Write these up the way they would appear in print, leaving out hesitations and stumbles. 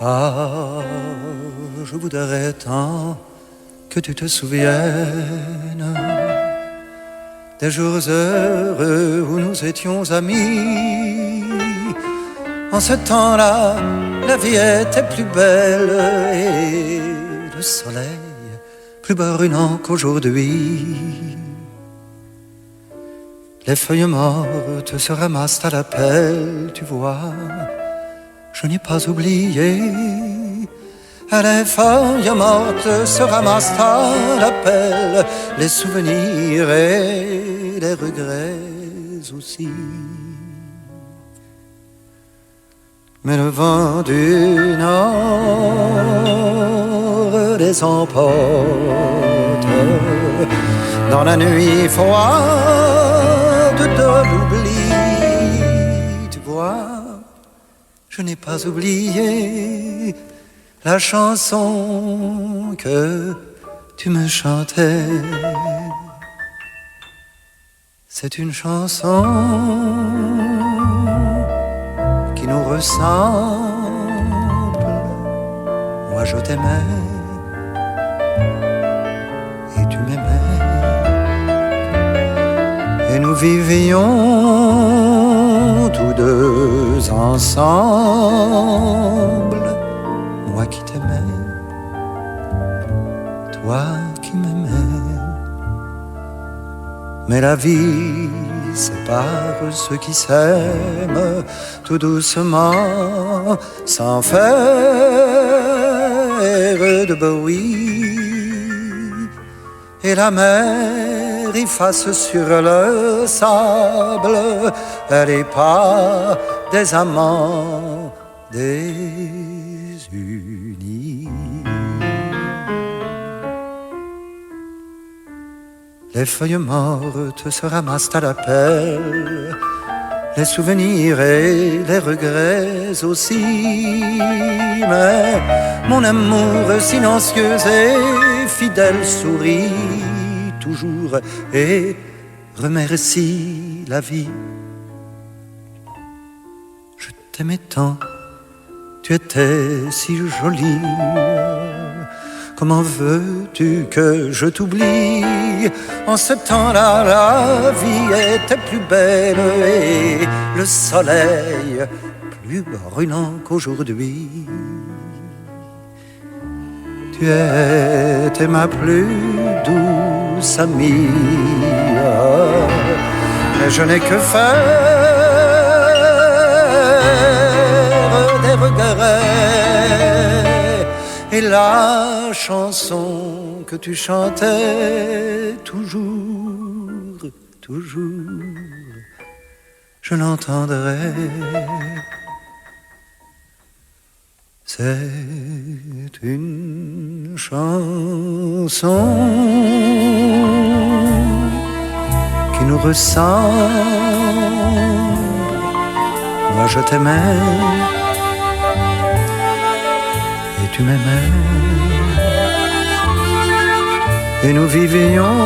Ah, je voudrais tant que tu te souviennes des jours heureux où nous étions amis. En ce temps-là, la vie était plus belle et le soleil plus brûlant qu'aujourd'hui. Les feuilles mortes se ramassent à la pelle, tu vois. Je n'ai pas oublié. Les feuilles mortes se ramassent à la pelle, les souvenirs et les regrets aussi. Mais le vent du nord les emporte dans la nuit froide de l'oubli. Tu vois, je n'ai pas oublié la chanson que tu me chantais. C'est une chanson qui nous ressemble. Moi je t'aimais et tu m'aimais, et nous vivions tous deux ensemble. Moi qui t'aimais, toi qui m'aimais. Mais la vie sépare ceux qui s'aiment tout doucement, sans faire de bruit. Et la mer efface sur le sable les pas des amants désunis. Les feuilles mortes se ramassent à la pelle, les souvenirs et les regrets aussi. Mais mon amour silencieux et fidèle sourit toujours et remercie la vie. Je t'aimais tant, tu étais si jolie. Comment veux-tu que je t'oublie? En ce temps-là, la vie était plus belle et le soleil plus brûlant qu'aujourd'hui. Tu étais ma plus douce amie, mais je n'ai que faire des regrets. Et la chanson que tu chantais toujours, toujours, je l'entendrai. C'est une chanson qui nous ressemble. Moi je t'aimais et tu m'aimais, et nous vivions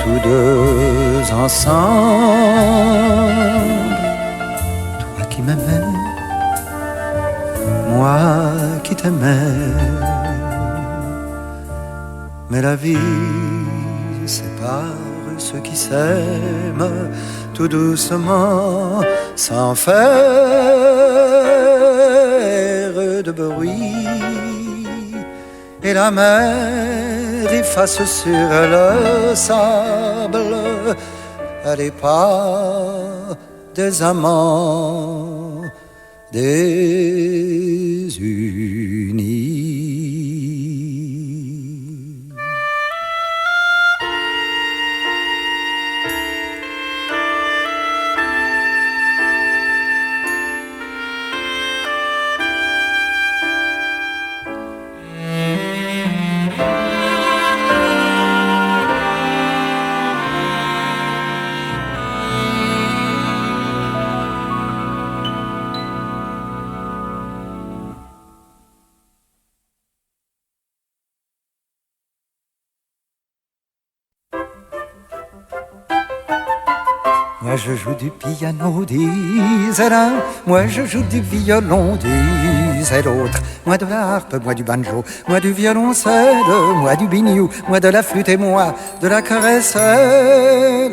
tous deux ensemble. Toi qui m'aimais, moi qui t'aimais. Mais la vie sépare ceux qui s'aiment tout doucement, sans faire de bruit. Et la mer efface sur le sable les pas des amants désunis. Moi je joue du piano, disait l'un. Moi je joue du violon, disait l'autre. Moi de la harpe, moi du banjo. Moi du violoncelle, moi du biniou. Moi de la flûte et moi de la caresselle.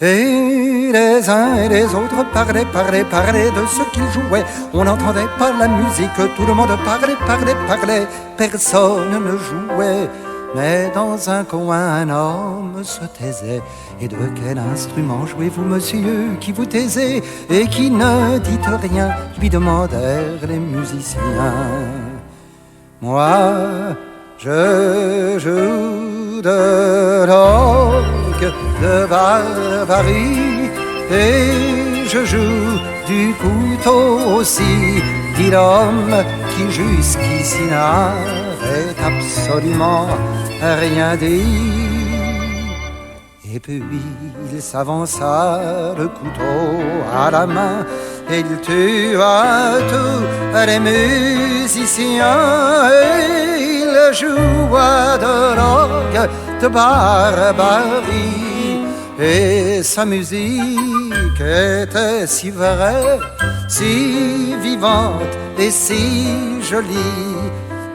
Et les uns et les autres parlaient de ce qu'ils jouaient. On n'entendait pas la musique, tout le monde parlait. Personne ne jouait. Mais dans un coin, un homme se taisait. Et de quel instrument jouez-vous, monsieur, qui vous taisez et qui ne dites rien, lui demandèrent les musiciens. Moi, je joue de l'orgue de Barbarie et je joue du couteau aussi, dit l'homme qui jusqu'ici n'avait absolument rien dit. Et puis il s'avança le couteau à la main et il tua tous les musiciens et il joua de l'orgue de Barbarie. Et sa musique était si vraie, si vivante et si jolie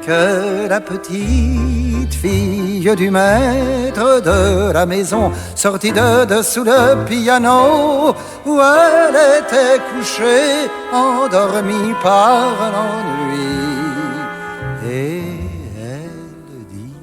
que la petite fille du maître de la maison sortit de dessous le piano où elle était couchée, endormie par l'ennui. Et elle dit: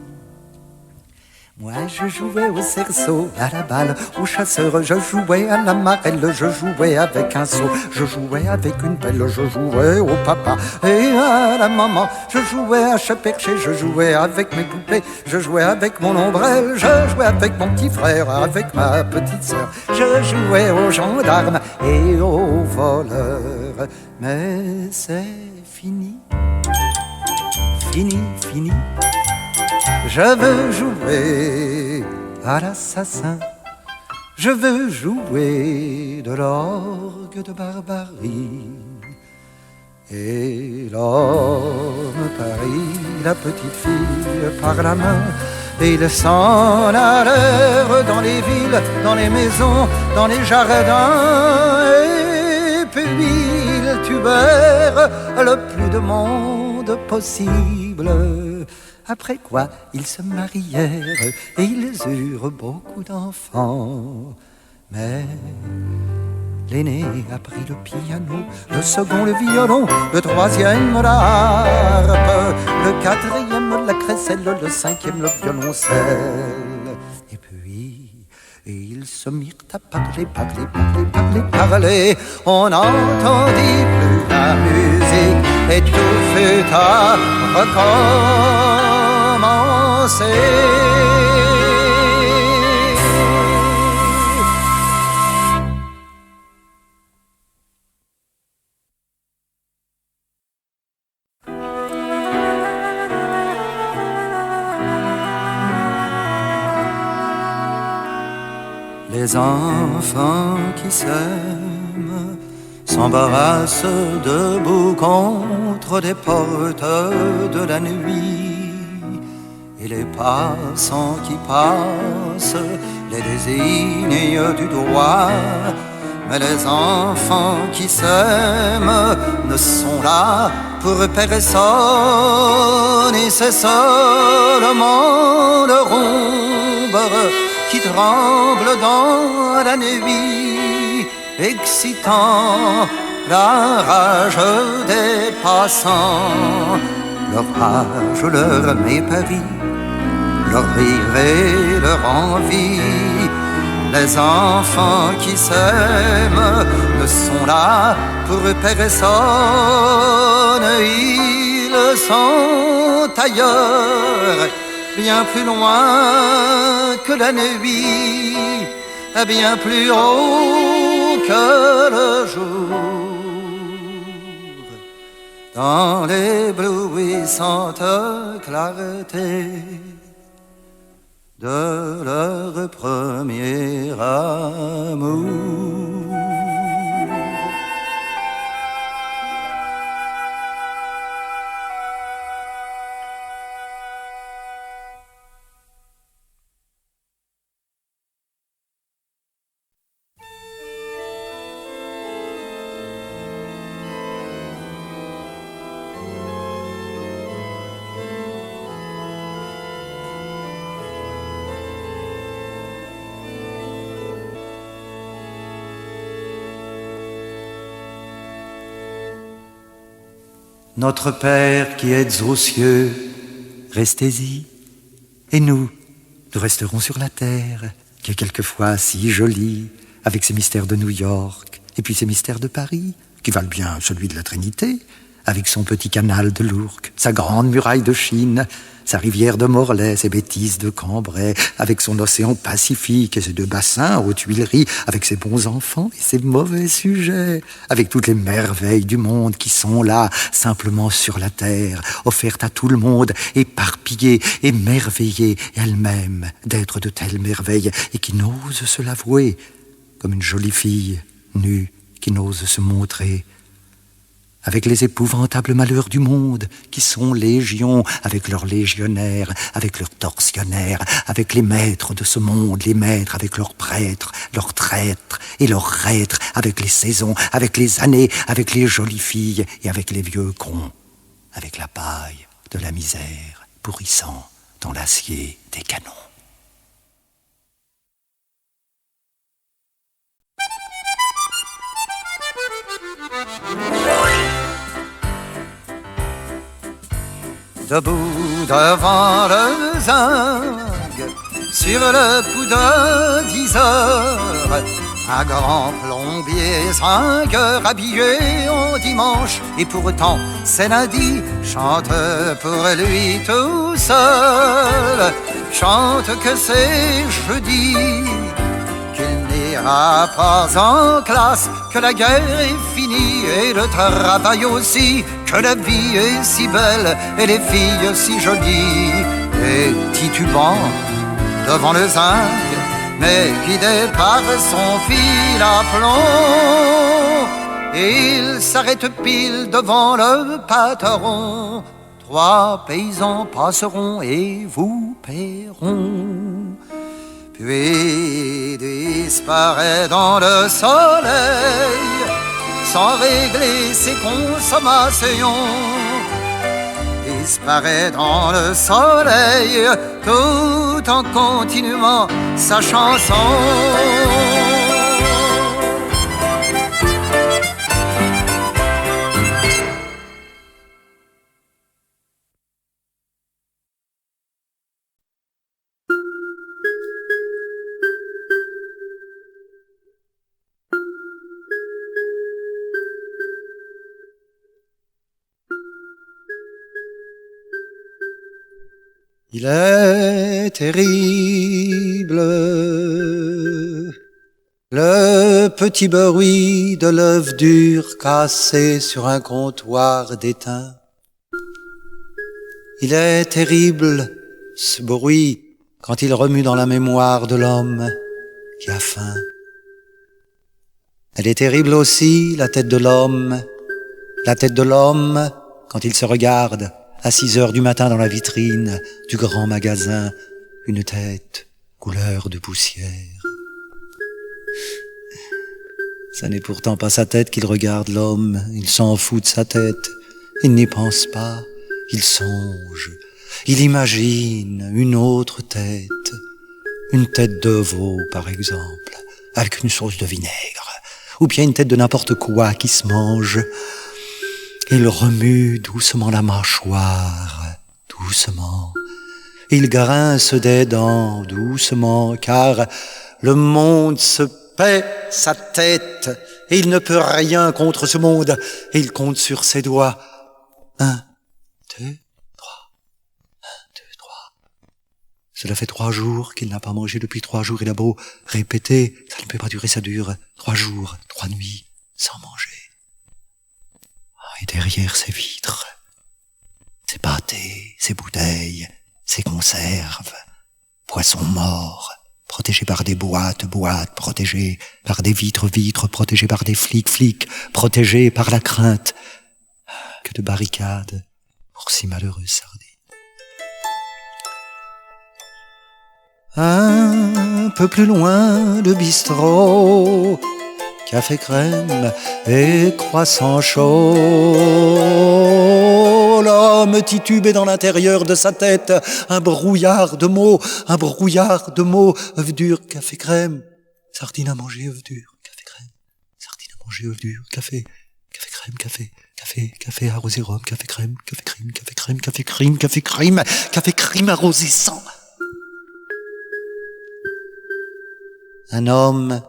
moi je jouais au cerceau, à la balle, au chasseur, je jouais à la marelle, je jouais avec un seau, je jouais avec une pelle, je jouais au papa et à la maman, je jouais à chat perché, je jouais avec mes poupées, je jouais avec mon ombrelle, je jouais avec mon petit frère, avec ma petite sœur, je jouais aux gendarmes et aux voleurs. Mais c'est fini, fini. Je veux jouer à l'assassin, je veux jouer de l'orgue de Barbarie. Et l'homme prit la petite fille par la main et ils s'en allèrent dans les villes, dans les maisons, dans les jardins. Et puis ils tuèrent le plus de monde possible. Après quoi, ils se marièrent et ils eurent beaucoup d'enfants. Mais l'aîné a pris le piano, le second le violon, le troisième la harpe, le quatrième la crécelle, le cinquième le violoncelle. Et puis ils se mirent à parler. On n'entendit plus la musique et tout fut à recommencer. Les enfants qui s'aiment s'embarrassent debout contre des portes de la nuit. Et les passants qui passent les désignent du doigt. Mais les enfants qui s'aiment ne sont là pour personne. Et c'est seulement leur ombre qui tremble dans la nuit, excitant la rage des passants. Leur rage, leur mépris, leur rire et leur envie. Les enfants qui s'aiment ne sont là pour personne. Ils sont ailleurs, bien plus loin que la nuit, bien plus haut que le jour, dans l'éblouissante clarté de leur premier amour. Notre Père qui êtes aux cieux, restez-y. Et nous resterons sur la terre, qui est quelquefois si jolie, avec ses mystères de New York, et puis ses mystères de Paris, qui valent bien celui de la Trinité, avec son petit canal de l'Ourcq, sa grande muraille de Chine, sa rivière de Morlaix, ses bêtises de Cambrai, avec son océan Pacifique et ses 2 bassins aux Tuileries, avec ses bons enfants et ses mauvais sujets, avec toutes les merveilles du monde qui sont là, simplement sur la terre, offertes à tout le monde, éparpillées, émerveillées elles-mêmes d'être de telles merveilles et qui n'osent se l'avouer, comme une jolie fille nue qui n'ose se montrer, avec les épouvantables malheurs du monde, qui sont légions, avec leurs légionnaires, avec leurs tortionnaires, avec les maîtres de ce monde, les maîtres avec leurs prêtres, leurs traîtres et leurs reîtres, avec les saisons, avec les années, avec les jolies filles et avec les vieux cons, avec la paille de la misère pourrissant dans l'acier des canons. Debout devant le zinc, sur le coup de 10 heures, un grand plombier 5 heures habillé en dimanche, et pourtant c'est lundi, chante pour lui tout seul, chante que c'est jeudi, qu'il n'ira pas en classe, que la guerre est finie et le travail aussi, que la vie est si belle et les filles si jolies. Et titubant devant le zinc, mais guidé par son fil à plomb, il s'arrête pile devant le patron. 3 paysans passeront et vous paieront. Puis disparaît dans le soleil, sans régler ses consommations. Disparaît dans le soleil, tout en continuant sa chanson. Il est terrible, le petit bruit de l'œuf dur cassé sur un comptoir d'étain. Il est terrible, ce bruit, quand il remue dans la mémoire de l'homme qui a faim. Elle est terrible aussi, la tête de l'homme quand il se regarde à 6 heures du matin dans la vitrine du grand magasin, une tête couleur de poussière. Ça n'est pourtant pas sa tête qu'il regarde, l'homme, il s'en fout de sa tête, il n'y pense pas, il songe, il imagine une autre tête, une tête de veau par exemple, avec une sauce de vinaigre, ou bien une tête de n'importe quoi qui se mange. Il remue doucement la mâchoire, doucement. Il grince des dents, doucement, car le monde se paie sa tête, et il ne peut rien contre ce monde, et il compte sur ses doigts. 1, 2, 3, 1, 2, 3. Cela fait 3 jours qu'il n'a pas mangé depuis 3 jours, il a beau répéter, ça ne peut pas durer, ça dure 3 jours, 3 nuits, sans manger. Et derrière ces vitres, ces pâtés, ces bouteilles, ces conserves, poissons morts, protégés par des boîtes, protégés par des vitres, protégés par des flics, protégés par la crainte. Que de barricades pour si malheureuses sardines. Un peu plus loin, le bistrot, café crème et croissant chaud. L'homme titube dans l'intérieur de sa tête, un brouillard de mots, œuf dur, café crème, sardine à manger, œuf dur, café crème, sardine à manger, œuf dur, café crème. crème, café arrosé rhum, café crème, café crème arrosé sang. Un homme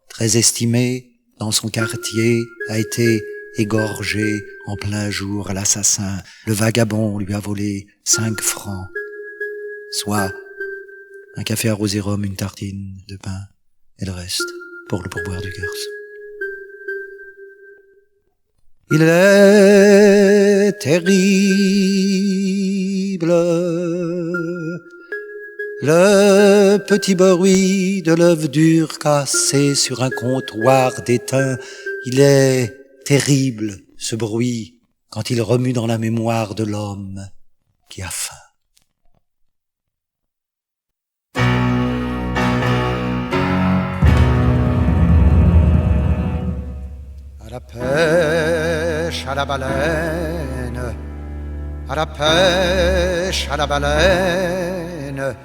très estimé dans son quartier a été égorgé en plein jour. L'assassin, le vagabond, lui a volé 5 francs, soit un café arrosé rhum, une tartine de pain et le reste pour le pourboire du garçon. Il est terrible le petit bruit de l'œuf dur cassé sur un comptoir d'étain. Il est terrible ce bruit quand il remue dans la mémoire de l'homme qui a faim. À la pêche, à la baleine, à la pêche, à la baleine,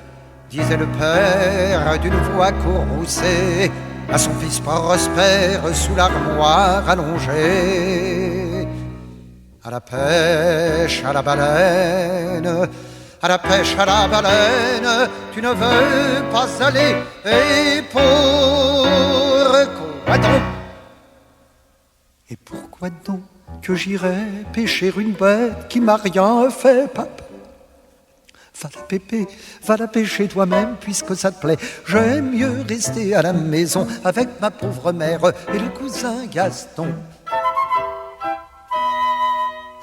disait le père d'une voix courroucée à son fils Prosper sous l'armoire allongée. À la pêche, à la baleine, à la pêche, à la baleine, tu ne veux pas aller, et pourquoi donc? Et pourquoi donc que j'irais pêcher une bête qui m'a rien fait, papa? Va la pêcher toi-même puisque ça te plaît. J'aime mieux rester à la maison avec ma pauvre mère et le cousin Gaston.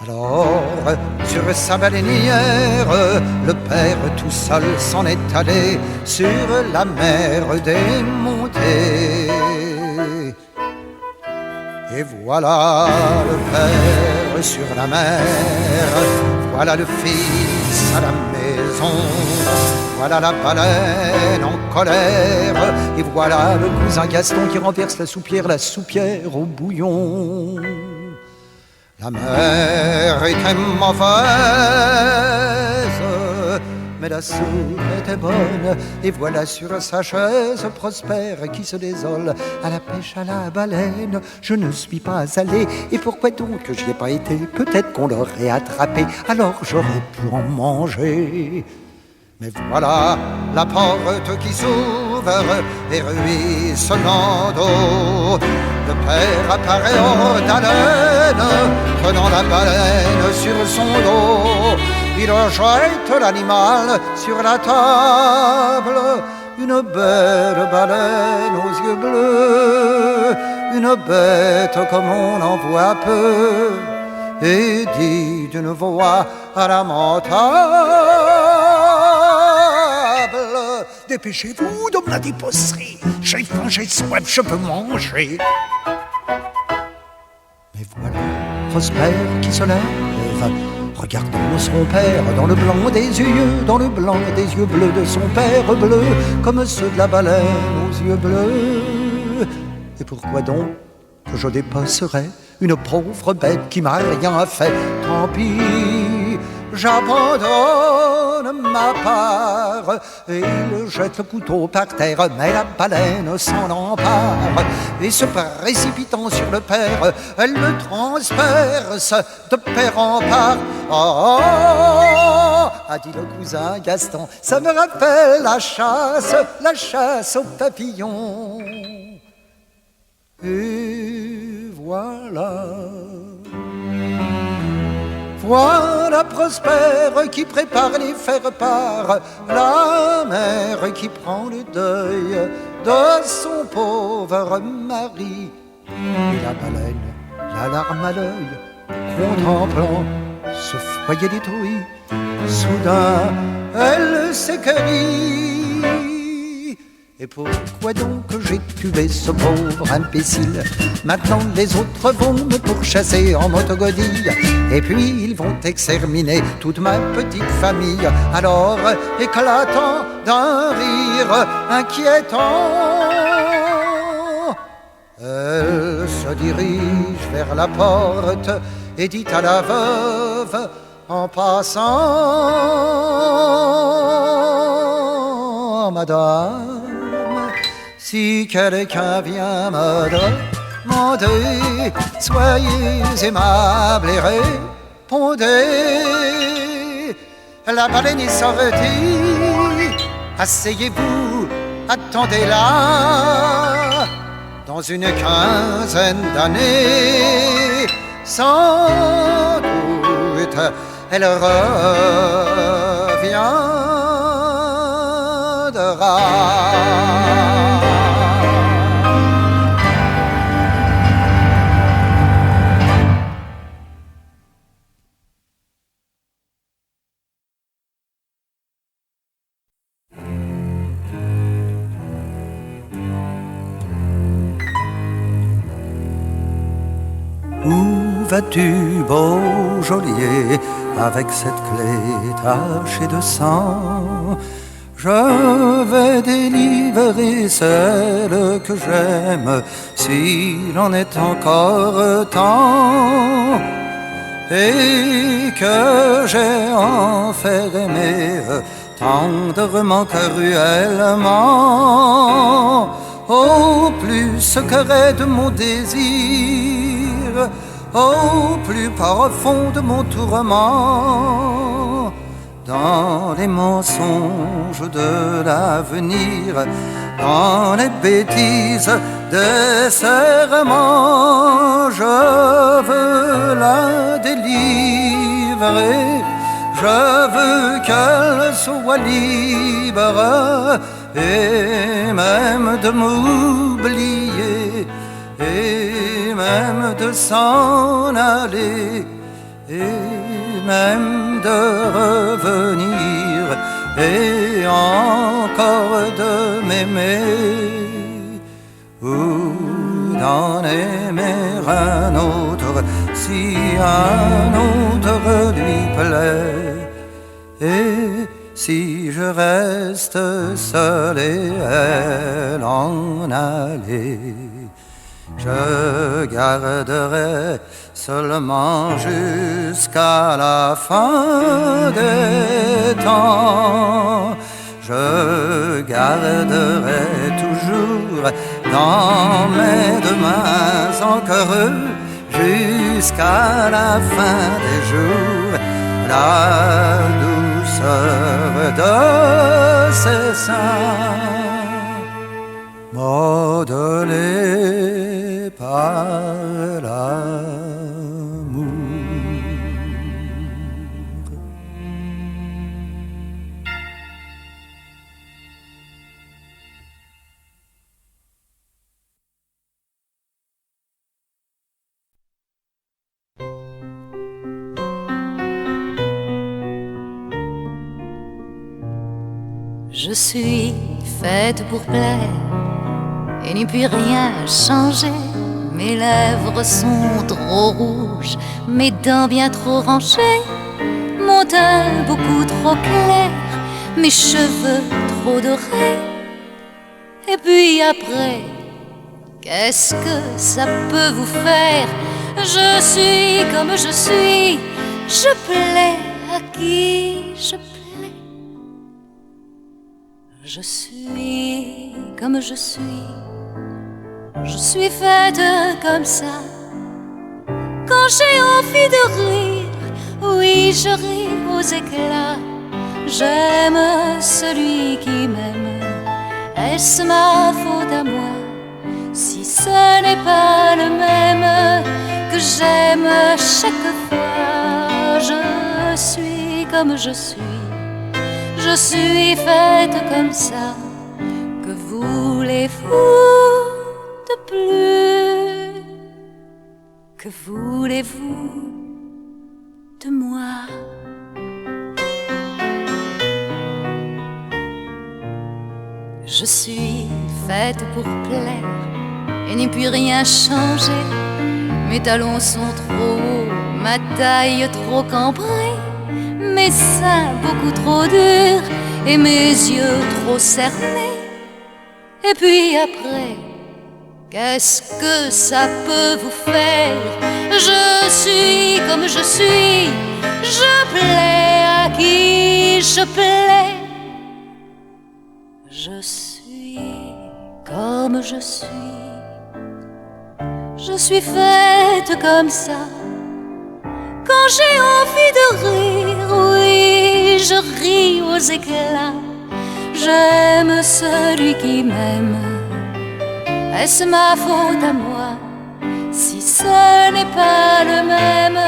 Alors, sur sa baleinière, le père tout seul s'en est allé sur la mer démontée. Et voilà le père sur la mer, voilà le fils à la maison, voilà la baleine en colère, et voilà le cousin Gaston qui renverse la soupière au bouillon. La mer était mauvaise, mais la soupe était bonne, et voilà sur sa chaise Prosper qui se désole. À la pêche à la baleine, je ne suis pas allé, et pourquoi donc que j'y ai pas été? Peut-être qu'on l'aurait attrapé, alors j'aurais pu en manger. Mais voilà la porte qui s'ouvre et ruisselant d'eau. Le père apparaît hors d'haleine, tenant la baleine sur son dos. Il jette l'animal sur la table, une belle baleine aux yeux bleus, une bête comme on en voit peu, et dit d'une voix lamentable: dépêchez-vous de me la déposerie, j'ai faim, j'ai soif, je veux manger. Mais voilà Prosper qui se lève, regardant son père dans le blanc des yeux, dans le blanc des yeux bleus de son père bleu, comme ceux de la baleine aux yeux bleus. Et pourquoi donc que je dépecerais une pauvre bête qui m'a rien fait? Tant pis, j'abandonne ma part, et il jette le couteau par terre, mais la baleine s'en empare, et se précipitant sur le père, elle le transperce de père en part. Oh, a dit le cousin Gaston, ça me rappelle la chasse aux papillons. Et voilà Prosper qui prépare les faire-part, la mère qui prend le deuil de son pauvre mari, et la baleine, la larme à l'œil, contemplant ce foyer détruit. Soudain, elle s'écrie: et pourquoi donc que j'ai tué ce pauvre imbécile? Maintenant les autres vont me pourchasser en motogodille, et puis ils vont exterminer toute ma petite famille. Alors, éclatant d'un rire inquiétant, elle se dirige vers la porte et dit à la veuve en passant: Madame, si quelqu'un vient me Montez, soyez aimables et répondez. La baleine est sortie, asseyez-vous, attendez-la. Dans une quinzaine d'années, sans doute, elle reviendra. Où vas-tu, beau geôlier, avec cette clé tachée de sang? Je vais délivrer celle que j'aime, s'il en est encore temps, et que j'ai enfermé tendrement, cruellement, au plus secret de mon désir, au plus profond de mon tourment. Dans les mensonges de l'avenir, dans les bêtises des serments, je veux la délivrer, je veux qu'elle soit libre, et même de m'oublier, et même de s'en aller, et même de revenir, et encore de m'aimer, ou d'en aimer un autre, si un autre lui plaît. Et si je reste seul et elle en allait, je garderai seulement jusqu'à la fin des temps. Je garderai toujours dans mes deux mains encore jusqu'à la fin des jours la douceur de ses seins, modelée par l'amour. Je suis faite pour plaire et n'y puis rien changer. Mes lèvres sont trop rouges, mes dents bien trop rangées, mon teint beaucoup trop clair, mes cheveux trop dorés. Et puis après, qu'est-ce que ça peut vous faire? Je suis comme je suis, je plais à qui je plais. Je suis comme je suis faite comme ça. Quand j'ai envie de rire, oui, je ris aux éclats. J'aime celui qui m'aime, est-ce ma faute à moi si ce n'est pas le même que j'aime chaque fois? Je suis comme je suis faite comme ça. Que voulez-vous de plus? Que voulez-vous de moi? Je suis faite pour plaire et n'y puis rien changer. Mes talons sont trop hauts, ma taille trop cambrée, mes seins beaucoup trop durs et mes yeux trop cernés. Et puis après, qu'est-ce que ça peut vous faire? Je suis comme je suis, je plais à qui je plais. Je suis comme je suis, Je suis faite comme ça. Quand j'ai envie de rire, oui, je ris aux éclats. J'aime celui qui m'aime. Est-ce ma faute à moi si ce n'est pas le même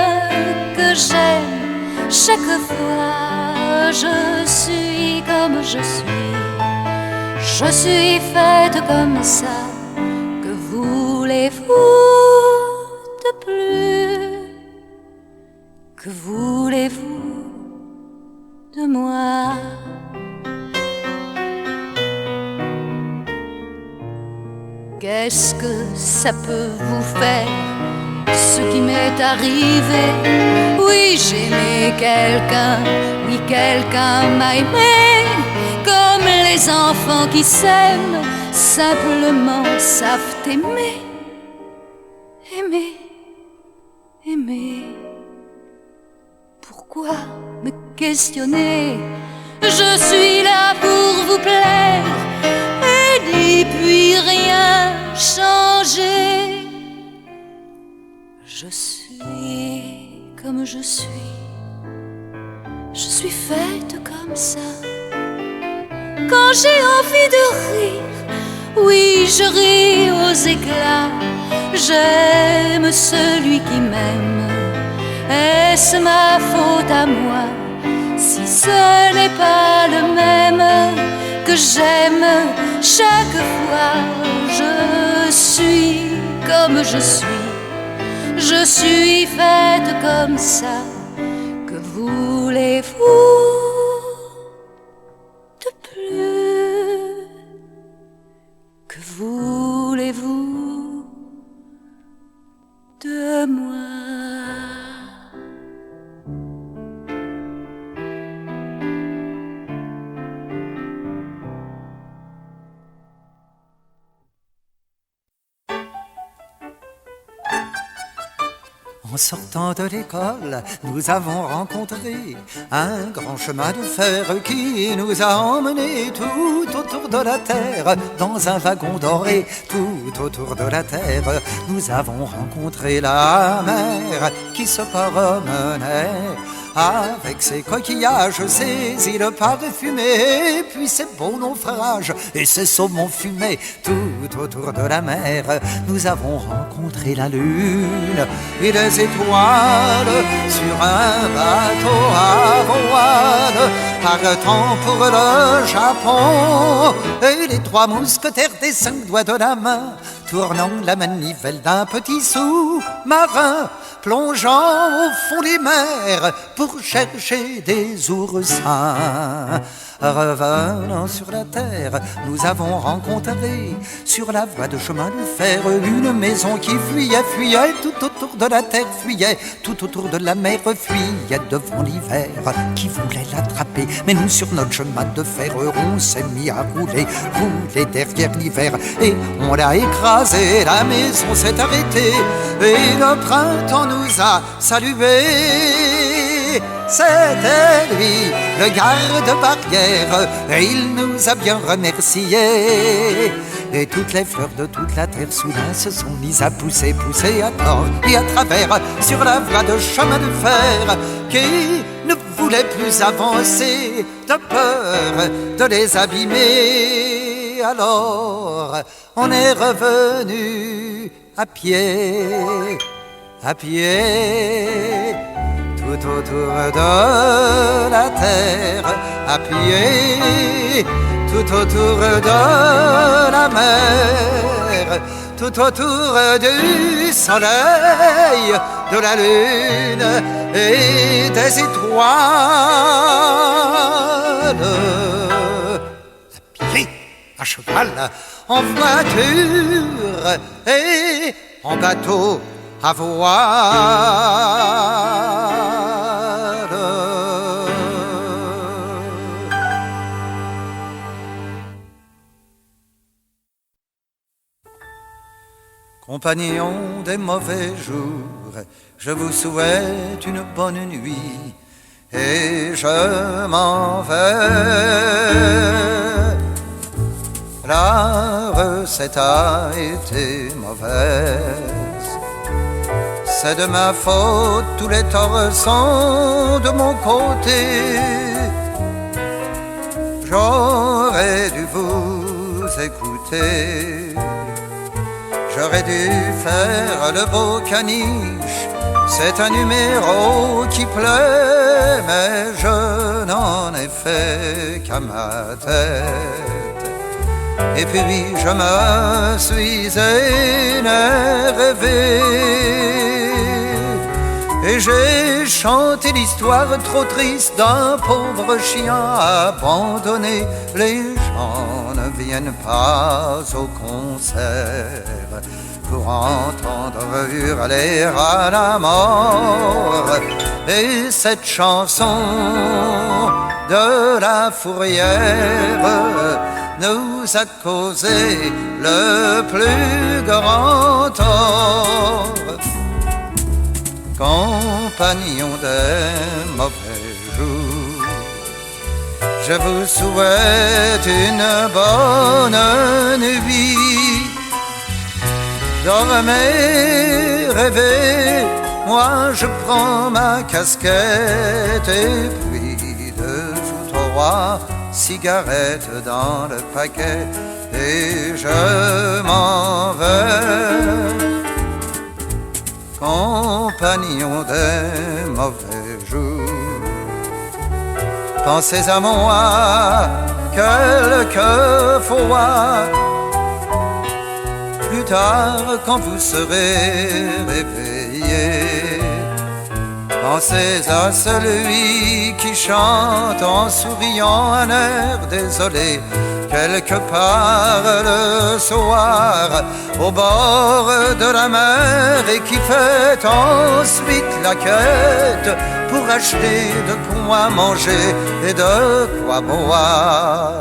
que j'aime chaque fois? Je suis comme je suis. Je suis faite comme ça. Que voulez-vous de plus? Que voulez-vous de moi? Qu'est-ce que ça peut vous faire, ce qui m'est arrivé? Oui, j'ai aimé quelqu'un, oui, quelqu'un m'a aimé. Comme les enfants qui s'aiment, simplement savent aimer. Aimer, aimer. Pourquoi me questionner? Je suis là pour vous plaire et n'y puis rien changer. Je suis comme je suis faite comme ça. Quand j'ai envie de rire, oui, je ris aux éclats. J'aime celui qui m'aime. Est-ce ma faute à moi si ce n'est pas le même que j'aime chaque fois? Je suis comme je suis faite comme ça. Que voulez-vous de plus? Que voulez-vous de moi? En sortant de l'école, nous avons rencontré un grand chemin de fer qui nous a emmenés tout autour de la terre, dans un wagon doré, tout autour de la terre. Nous avons rencontré la mer qui se promenait avec ses coquillages, ses îles parfumées, puis ses beaux naufrages et ses saumons fumés. Tout autour de la mer, nous avons rencontré la lune et les étoiles sur un bateau à voile, partant pour le Japon. Et les trois mousquetaires des 5 doigts de la main, tournant la manivelle d'un petit sous-marin, plongeant au fond des mers pour chercher des oursins. Revenant sur la terre, nous avons rencontré sur la voie de chemin de fer une maison qui fuyait, fuyait, tout autour de la terre fuyait, tout autour de la mer fuyait devant l'hiver qui voulait l'attraper. Mais nous sur notre chemin de fer, on s'est mis à rouler, rouler derrière l'hiver et on l'a écrasé. La maison s'est arrêtée et le printemps nous a salués. C'était lui, le garde-barrière, et il nous a bien remerciés. Et toutes les fleurs de toute la terre soudain se sont mises à pousser, pousser à tort et à travers sur la voie de chemin de fer qui ne voulait plus avancer de peur de les abîmer. Alors on est revenu à pied, à pied. Tout autour de la terre, à pied, tout autour de la mer, tout autour du soleil, de la lune et des étoiles. À pied, à cheval, en voiture et en bateau à voile. Compagnons des mauvais jours, je vous souhaite une bonne nuit et je m'en vais. La recette a été mauvaise, c'est de ma faute, tous les torts sont de mon côté. J'aurais dû vous écouter, j'aurais dû faire le beau caniche. C'est un numéro qui plaît, mais je n'en ai fait qu'à ma tête. Et puis je me suis énervé et j'ai chanté l'histoire trop triste d'un pauvre chien abandonné. Les gens ne viennent pas au concert pour entendre hurler à la mort. Et cette chanson de la fourrière nous a causé le plus grand tort. Compagnons des mauvais jours, je vous souhaite une bonne nuit. Dormez, rêvez, moi je prends ma casquette et puis de trois cigarettes dans le paquet et je m'en vais. Compagnons des mauvais jours, pensez à moi quelquefois. Plus tard, quand vous serez réveillé, pensez à celui qui chante en souriant un air désolé, quelque part le soir, au bord de la mer, et qui fait ensuite la quête pour acheter de quoi manger et de quoi boire.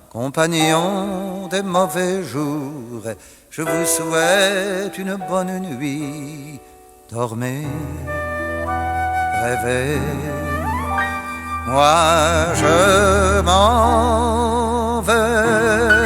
Compagnons des mauvais jours, je vous souhaite une bonne nuit. Dormez, rêvez, moi je m'en vais.